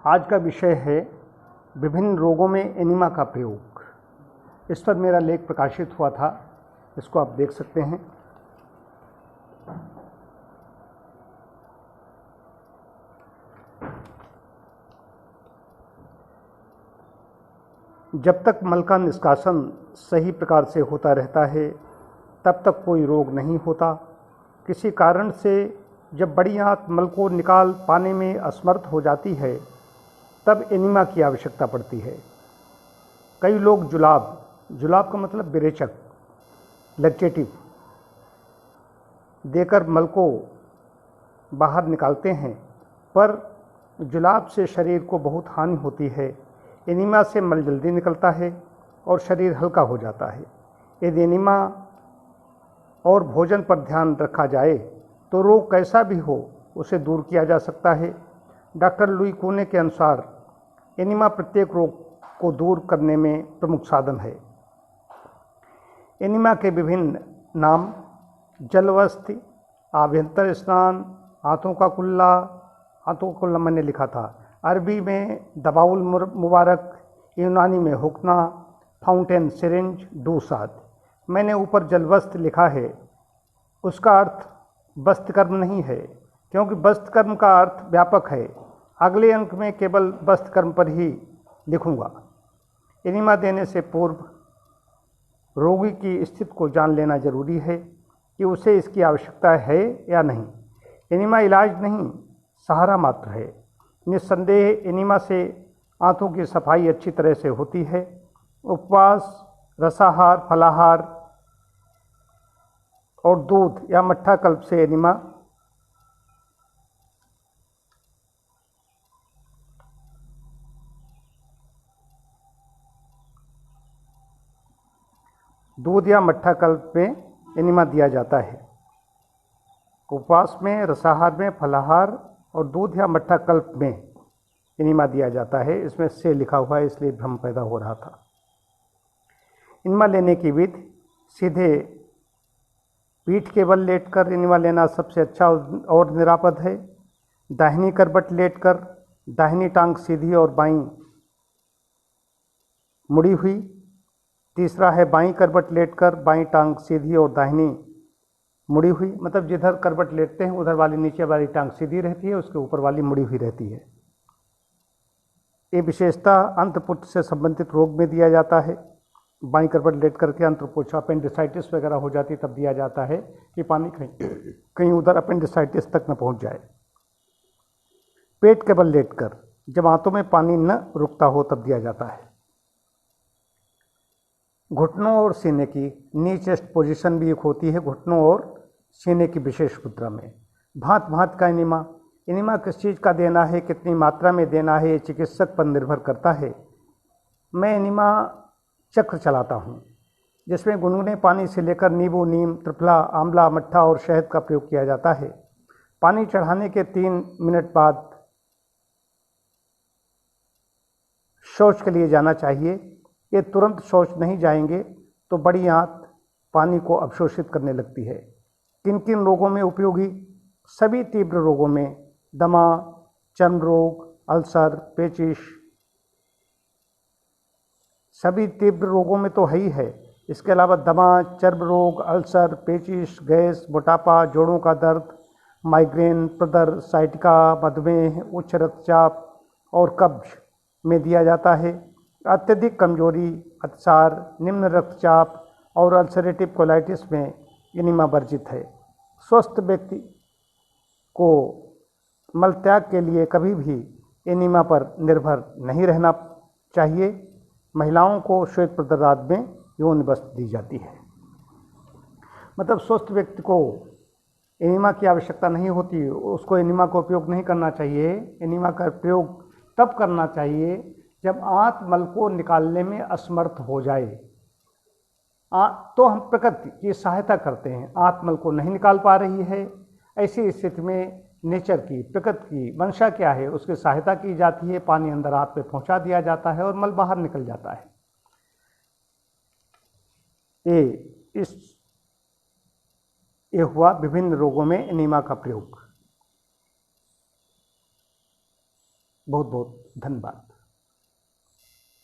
आज का विषय है विभिन्न रोगों में एनीमा का प्रयोग। इस पर मेरा लेख प्रकाशित हुआ था, इसको आप देख सकते हैं। जब तक मल का निष्कासन सही प्रकार से होता रहता है तब तक कोई रोग नहीं होता। किसी कारण से जब बड़ी आंत मल को निकाल पाने में असमर्थ हो जाती है तब एनीमा की आवश्यकता पड़ती है। कई लोग जुलाब का मतलब विरेचक, लैक्टेटिव देकर मल को बाहर निकालते हैं, पर जुलाब से शरीर को बहुत हानि होती है। एनीमा से मल जल्दी निकलता है और शरीर हल्का हो जाता है। यदि एनीमा और भोजन पर ध्यान रखा जाए तो रोग कैसा भी हो उसे दूर किया जा सकता है। डॉक्टर लुई कोने के अनुसार एनीमा प्रत्येक रोग को दूर करने में प्रमुख साधन है। एनीमा के विभिन्न नाम जलवस्ति, आभ्यंतर स्नान, हाथों का कुल्ला मैंने लिखा था, अरबी में दबाउल मुबारक, यूनानी में हुक्ना, फाउंटेन सिरिंज, डूसाद। मैंने ऊपर जलवस्त्र लिखा है, उसका अर्थ वस्त्रकर्म नहीं है, क्योंकि वस्त्रकर्म का अर्थ व्यापक है। अगले अंक में केवल वस्त्रकर्म पर ही लिखूंगा। एनीमा देने से पूर्व रोगी की स्थिति को जान लेना जरूरी है कि उसे इसकी आवश्यकता है या नहीं। एनीमा इलाज नहीं, सहारा मात्र है। निस्संदेह एनीमा से आंतों की सफाई अच्छी तरह से होती है। उपवास, रसाहार, फलाहार और दूध या मट्ठा कल्प से एनीमा में एनीमा दिया जाता है। उपवास में, रसाहार में, फलाहार और दूध या मट्ठा कल्प में एनीमा दिया जाता है। इसमें से लिखा हुआ है, इसलिए भ्रम पैदा हो रहा था। एनीमा लेने की विधि: सीधे पीठ के बल लेटकर एनीमा लेना सबसे अच्छा और निरापद है। दाहिनी करवट लेटकर दाहिनी टांग सीधी और बाईं मुड़ी हुई। तीसरा है बाईं करवट लेटकर बाईं टांग सीधी और दाहिनी मुड़ी हुई, मतलब जिधर करवट लेटते हैं उधर वाली नीचे वाली टांग सीधी रहती है, उसके ऊपर वाली मुड़ी हुई रहती है। ये विशेषता अंतपुट से संबंधित रोग में दिया जाता है। बाईं करवट लेट करके अंतपुट, अपेंडिसाइटिस वगैरह हो जाती तब दिया जाता है कि पानी कहीं उधर अपेंडिसाइटिस तक न पहुंच जाए। पेट के बल लेटकर जब आंतों में पानी न रुकता हो तब दिया जाता है। घुटनों और सीने की नी चेस्ट पोजीशन भी एक होती है, घुटनों और सीने की विशेष मुद्रा में। भांत भांत का एनीमा किस चीज़ का देना है, कितनी मात्रा में देना है, ये चिकित्सक पर निर्भर करता है। मैं एनीमा चक्र चलाता हूँ, जिसमें गुनगुने पानी से लेकर नींबू, नीम, त्रिफला, आंवला, मट्ठा और शहद का प्रयोग किया जाता है। पानी चढ़ाने के 3 मिनट बाद शौच के लिए जाना चाहिए। ये तुरंत शौच नहीं जाएंगे तो बड़ी आंत पानी को अवशोषित करने लगती है। किन किन रोगों में उपयोगी? सभी तीव्र रोगों में, दमा, चर्म रोग, अल्सर, पेचिश, सभी तीव्र रोगों में तो है ही है। इसके अलावा दमा, चर्म रोग, अल्सर, पेचिश, गैस, मोटापा, जोड़ों का दर्द, माइग्रेन, प्रदर, साइटिका, मधुमेह, उच्च रक्तचाप और कब्ज में दिया जाता है। अत्यधिक कमजोरी, अतिसार, निम्न रक्तचाप और अल्सरेटिव कोलाइटिस में एनीमा वर्जित है। स्वस्थ व्यक्ति को मलत्याग के लिए कभी भी एनीमा पर निर्भर नहीं रहना चाहिए। महिलाओं को श्वेत प्रदरात में यौन वस्त्र दी जाती है। मतलब स्वस्थ व्यक्ति को एनीमा की आवश्यकता नहीं होती, उसको एनीमा का उपयोग नहीं करना चाहिए। एनीमा का प्रयोग तब करना चाहिए जब आंत मल को निकालने में असमर्थ हो जाए, तो हम प्रकृति की सहायता करते हैं। आंत मल को नहीं निकाल पा रही है, ऐसी स्थिति में नेचर की, प्रकृति की मंशा क्या है, उसकी सहायता की जाती है। पानी अंदर आंत में पहुंचा दिया जाता है और मल बाहर निकल जाता है। ये हुआ विभिन्न रोगों में एनीमा का प्रयोग। बहुत बहुत धन्यवाद।